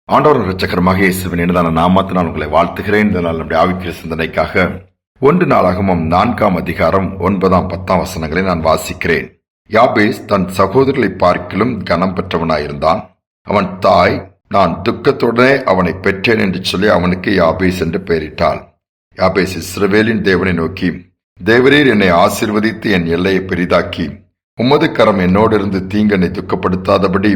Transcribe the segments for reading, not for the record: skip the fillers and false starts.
ஆண்டவர் இரட்சகரமாக இயேசுவின் இனிதான நாமத்தினால் உங்களை வாழ்த்துகிறேன். இந்த நாள் நம்முடைய ஆவிக்குரிய சிந்தனைக்காக 1 நாளாகமம் 4ஆம் அதிகாரம் 9, 10 வசனங்களை நான் வாசிக்கிறேன். யாபேஸ் தன் சகோதரர்களை பார்க்கிலும் கனம் பெற்றவனாயிருந்தான். அவன் தாய், நான் துக்கத்துடனே அவனை பெற்றேன் என்று சொல்லி அவனுக்கு யாபேஸ் என்று பெயரிட்டாள். யாபேஸ் இஸ்ரவேலின் தேவனை நோக்கி, தேவரீர் என்னை ஆசீர்வதித்து என் எல்லையை பெரிதாக்கி உமது கரம் என்னோடு இருந்து தீங்கனை துக்கப்படுத்தாதபடி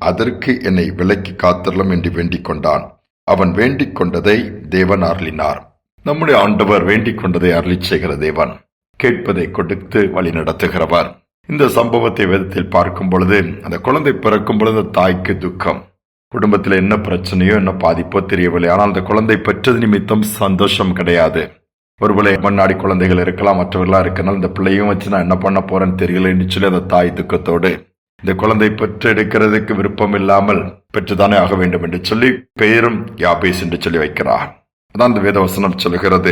அதற்கு என்னை விலக்கி காத்தரலும் என்று வேண்டிக் கொண்டான். அவன் வேண்டிக் கொண்டதை தேவன் அருளினார். நம்முடைய ஆண்டவர் வேண்டிக் கொண்டதை அருளி செய்கிற தேவன், கேட்பதை கொடுத்து வழி நடத்துகிறவர். இந்த சம்பவத்தை வேதத்தில் பார்க்கும் பொழுது, அந்த குழந்தை பிறக்கும் பொழுது தாய்க்கு துக்கம், குடும்பத்தில் என்ன பிரச்சனையோ என்ன பாதிப்போ தெரியவில்லை. ஆனால் அந்த குழந்தை பெற்றது நிமித்தம் சந்தோஷம் கிடையாது. ஒருவேளை முன்னாடி குழந்தைகள் இருக்கலாம், மற்றவர்களா இருக்கனால இந்த பிள்ளையும் வச்சு நான் என்ன பண்ண போறேன்னு தெரியலன்னு சொல்லி அந்த தாய் துக்கத்தோடு இந்த குழந்தை பெற்றெடுக்கிறதுக்கு விருப்பம் இல்லாமல் பெற்றுதானே ஆக வேண்டும் என்று சொல்லி பெயரும் யாபேஸ் என்று சொல்லி வைக்கிறார். அதான் அந்த வேதவசனம் சொல்கிறது,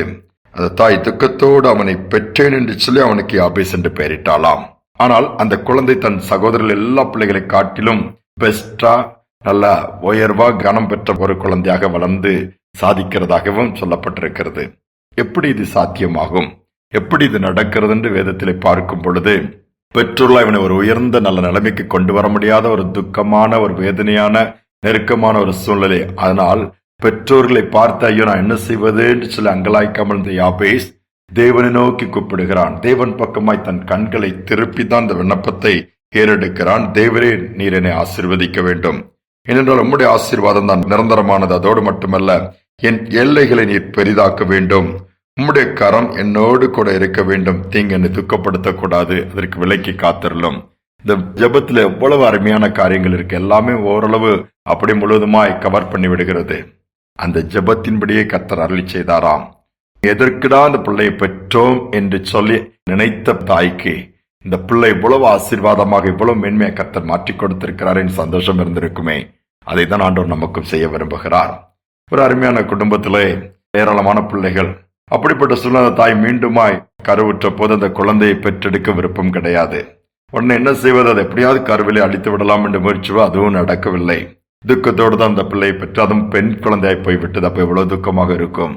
அந்த தாய் துக்கத்தோடு அவனை பெற்றேன் என்று சொல்லி அவனுக்கு யாபேஸ் என்று பெயரிட்டாளாம். ஆனால் அந்த குழந்தை தன் சகோதரர்கள் எல்லா பிள்ளைகளை காட்டிலும் பெஸ்டா, நல்ல உயர்வா கனம் பெற்ற ஒரு குழந்தையாக வளர்ந்து சாதிக்கிறதாகவும் சொல்லப்பட்டிருக்கிறது. எப்படி இது சாத்தியமாகும், எப்படி இது நடக்கிறது என்று வேதத்திலே பார்க்கும் பொழுது, பெற்றோர்கள் இவனை ஒரு உயர்ந்த நல்ல நிலைமைக்கு கொண்டு வர முடியாத ஒரு துக்கமான, ஒரு வேதனையான, நெருக்கமான ஒரு சூழ்நிலை. அதனால் பெற்றோர்களை பார்த்து, ஐயோ நான் என்ன செய்வது என்று சொல்லி அங்கலாய்க்காமல் இந்த யாபேஸ் தேவனை நோக்கி கூப்பிடுகிறான். தேவன் பக்கமாய் தன் கண்களை திருப்பி தான் இந்த விண்ணப்பத்தை ஏறெடுக்கிறான். தேவரே, நீர் என்னை ஆசீர்வதிக்க வேண்டும். ஏனென்றால் உம்முடைய ஆசீர்வாதம் தான் நிரந்தரமானது. அதோடு மட்டுமல்ல, என் எல்லைகளை நீர் பெரிதாக்க வேண்டும். உம்முடைய கரம் என்னோடு கூட இருக்க வேண்டும். தீங்கு என்னை துக்கப்படுத்தக்கூடாது. அதற்கு விலக்கி காத்திரலும். இந்த ஜெபத்துல எவ்வளவு அருமையான காரியங்கள் இருக்கு. எல்லாமே ஓரளவு அப்படி முழுவதுமாய் கவர் பண்ணி விடுகிறது. அந்த ஜெபத்தின்படியே கர்த்தர் அருளி செய்தாராம். எதற்குடா அந்த பிள்ளையை பெற்றோம் என்று சொல்லி நினைத்த தாய்க்கு இந்த பிள்ளை இவ்வளவு ஆசீர்வாதமாக, இவ்வளவு மேன்மையை கர்த்தர் மாற்றி கொடுத்திருக்கிறார் என்று சந்தோஷம் இருந்திருக்குமே. அதை தான் ஆண்டவர் நமக்கும் செய்ய விரும்புகிறார். ஒரு அருமையான குடும்பத்திலே ஏராளமான பிள்ளைகள். அப்படிப்பட்ட சூழ்நிலை தாய் மீண்டுமாய் கருவுற்ற போது அந்த குழந்தையை பெற்றெடுக்க விருப்பம் கிடையாது. உடனே என்ன செய்வது, அதை எப்படியாவது கருவிலை அழித்து விடலாம் என்று முயற்சிவோ, அதுவும் நடக்கவில்லை. துக்கத்தோடு தான் அந்த பிள்ளையை பெற்று, அதுவும் பெண் குழந்தையாய் போய்விட்டது. அப்ப எவ்வளவு துக்கமாக இருக்கும்.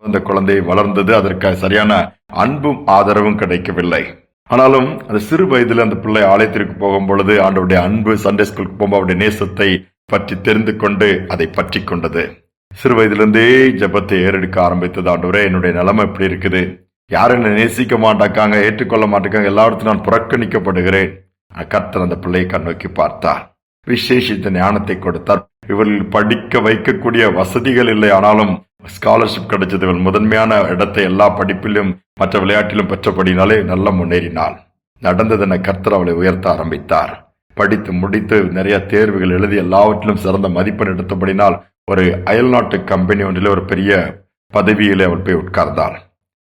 அந்த குழந்தை வளர்ந்தது, அதற்கு சரியான அன்பும் ஆதரவும் கிடைக்கவில்லை. ஆனாலும் அந்த சிறு வயதில் அந்த பிள்ளை ஆலயத்திற்கு போகும் பொழுது ஆண்டவருடைய அன்பு, சண்டே ஸ்கூலுக்கு போகும்போது அவருடைய நேசத்தை பற்றி தெரிந்து கொண்டு அதை பற்றி கொண்டது. சிறு வயதிலிருந்தே ஜெபத்தை ஏறெடுக்க ஆரம்பித்தது. ஆண்டவரே, என்னுடைய நிலைமை எப்படி இருக்குது, யாரும் என்னை நேசிக்க மாட்டாங்க, ஏற்றுக்கொள்ள மாட்டாங்க, எல்லா இடத்துல நான் புறக்கணிக்கப்படுகிறேன். கர்த்தர் அந்த பிள்ளையை கண்ணோக்கி பார்த்தார். விசேஷித்த ஞானத்தை கொடுத்தார். இவர்கள் படிக்க வைக்கக்கூடிய வசதிகள் இல்லை, ஆனாலும் ஸ்காலர்ஷிப் கிடைச்சது. இவள் முதன்மையான இடத்தை எல்லா படிப்பிலும் மற்ற விளையாட்டிலும் பெற்றபடினாலே நல்ல முன்னேறினாள். நடந்ததென கர்த்தர் அவளை உயர்த்த ஆரம்பித்தார். படித்து முடித்து நிறைய தேர்வுகள் எழுதி எல்லாவற்றிலும் சிறந்த மதிப்பெண் எடுத்தபடினால் ஒரு அயல்நாட்டு கம்பெனி ஒன்றில் ஒரு பெரிய பதவியிலே அவள் போய் உட்கார்ந்தாள்.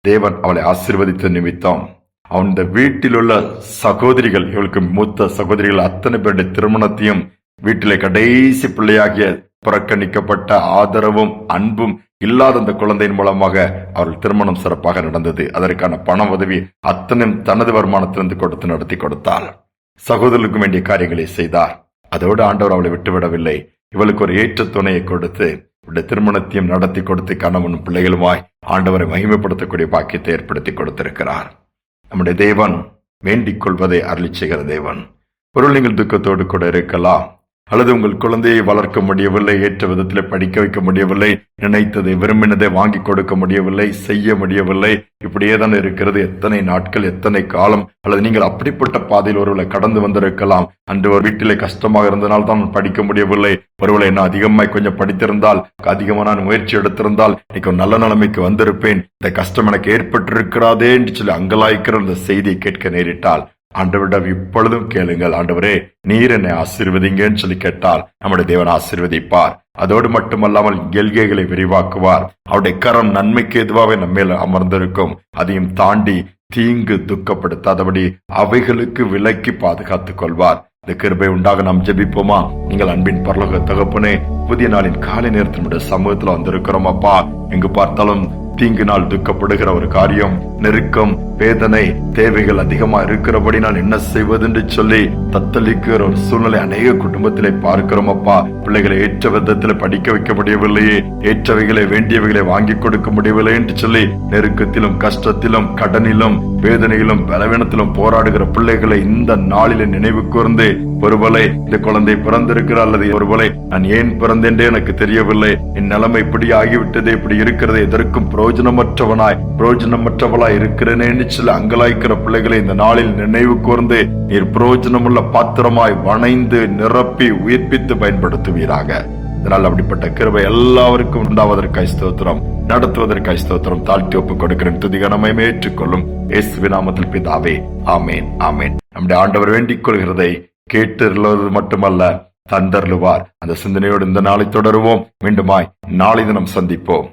தேவன் அவளை ஆசீர்வதித்த நிமித்தம் அவன் வீட்டில் உள்ள சகோதரிகள், இவளுக்கு மூத்த சகோதரிகள் அத்தனை பேருடைய திருமணத்தையும் வீட்டிலே கடைசி பிள்ளையாகிய புறக்கணிக்கப்பட்ட ஆதரவும் அன்பும் இல்லாத அந்த குழந்தையின் மூலமாக அவர்கள் திருமணம் சிறப்பாக நடந்தது. அதற்கான பண உதவி அத்தனையும் தனது வருமானத்திலிருந்து கொடுத்து நடத்தி கொடுத்தாள். சகோதரர்களுக்கு வேண்டிய காரியங்களை செய்தார். அதோடு ஆண்டவர் அவளை விட்டுவிடவில்லை. இவளுக்கு ஒரு ஏற்ற துணையை கொடுத்து இவருடைய திருமணத்தையும் நடத்தி கொடுத்து கணவனும் பிள்ளைகளுமாய் ஆண்டவரை மகிமைப்படுத்தக்கூடிய பாக்கியத்தை ஏற்படுத்தி கொடுத்திருக்கிறார். நம்முடைய தேவன் வேண்டிக் கொள்வதை அருளி செய்கிற தேவன். பொருள் நீங்கள் துக்கத்தோடு கூட இருக்கலாம், அல்லது உங்கள் குழந்தையை வளர்க்க முடியவில்லை, ஏற்ற விதத்தில் படிக்க வைக்க முடியவில்லை, நினைத்ததை விரும்பினதை வாங்கி கொடுக்க முடியவில்லை, செய்ய முடியவில்லை, இப்படியே தான் இருக்கிறது. எத்தனை நாட்கள், எத்தனை காலம், அல்லது நீங்கள் அப்படிப்பட்ட பாதையில் ஒருவரை கடந்து வந்திருக்கலாம். அன்று ஒரு வீட்டிலே கஷ்டமாக இருந்தனால் தான் படிக்க முடியவில்லை. ஒருவேளை என்ன அதிகமாய் கொஞ்சம் படித்திருந்தால், அதிகமாக நான் முயற்சி எடுத்திருந்தால் இன்னைக்கு ஒரு நல்ல நிலைமைக்கு வந்திருப்பேன். இந்த கஷ்டம் எனக்கு ஏற்பட்டிருக்கிறாதே என்று சொல்லி அங்கலாய்க்கிற அந்த செய்தியை கேட்க நேரிட்டால், ஆண்டவரிடம் இப்பொழுதும் கேளுங்கள், ஆண்டவரே நீர் என்னை ஆசீர்வதிங்கன்னு சொல்லி கேட்டால் நம்முடைய தேவன் ஆசீர்வதிப்பார். அதோடு மட்டுமல்லாமல் எல்கைகளை விரிவாக்குவார். அவருடைய கரம் நன்மைக்கு எதுவாகவே நம்மேல் அமர்ந்திருக்கும். அதையும் தாண்டி தீங்கு துக்கப்படுத்தாதபடி அவைகளுக்கு விலக்கி பாதுகாத்துக் கொள்வார். இந்த கிருபை உண்டாக நாம் ஜெபிப்போமா? நீங்கள் அன்பின் பரலோக தகப்பனே, புதிய நாளின் காலை நேரத்தில் சமூகத்தில் வந்திருக்கிறோம் அப்பா. எங்கு பார்த்தாலும் தீங்கினால் துக்கப்படுகிற ஒரு காரியம், நெருக்கம், வேதனை, தேவைகள் அதிகமா இருக்கிறபடினால் என்ன செய்வதென்று சொல்லி தத்தளிக்கிற ஒரு சூழ்நிலை அநேக குடும்பத்திலே பார்க்கிறோம் அப்பா. பிள்ளைகளை ஏற்ற விதத்தில் படிக்க வைக்க முடியவில்லையே, ஏற்றவைகளை வேண்டியவைகளை வாங்கி கொடுக்க முடியவில்லை என்று சொல்லி நெருக்கத்திலும் கஷ்டத்திலும் கடனிலும் வேதனையிலும் பலவீனத்திலும் போராடுகிற பிள்ளைகளை இந்த நாளில நினைவு கூர்ந்து, ஒருவேளை இந்த குழந்தை பிறந்திருக்கிறார், அல்லது ஒருவேளை நான் ஏன் பிறந்தேன்றே எனக்கு தெரியவில்லை, என் நிலைமை இப்படி ஆகிவிட்டது, இப்படி இருக்கிறது, எதற்கும் பிரயோஜனமற்றவளாய் இருக்கிறேன்னு சொல்லி அங்கலாய்க்கிற பிள்ளைகளை இந்த நாளில் நினைவு கூர்ந்து நீர் பிரயோஜனமுள்ள பாத்திரமாய் வணைந்து நிரப்பி உயிர்ப்பித்து பயன்படுத்துவீராக. இதனால் அப்படிப்பட்ட கிருபை எல்லாருக்கும் உண்டாவதற்காய் ஸ்தோத்திரம், நடத்துவதற்காய் ஸ்தோத்திரம். தாழ்த்தி ஒப்புக் கொடுக்கிறேன். துதிகனமை ஏற்றுக்கொள்ளும் இயேசுவின் நாமத்தில் பிதாவே, ஆமேன், ஆமேன். நம்முடைய ஆண்டவர் வேண்டிக் கொள்கிறதை கேட்டு மட்டுமல்ல, தந்தருளுவார். அந்த சிந்தனையோடு இந்த நாளை தொடருவோம். மீண்டுமாய் நாளை தினம் சந்திப்போம்.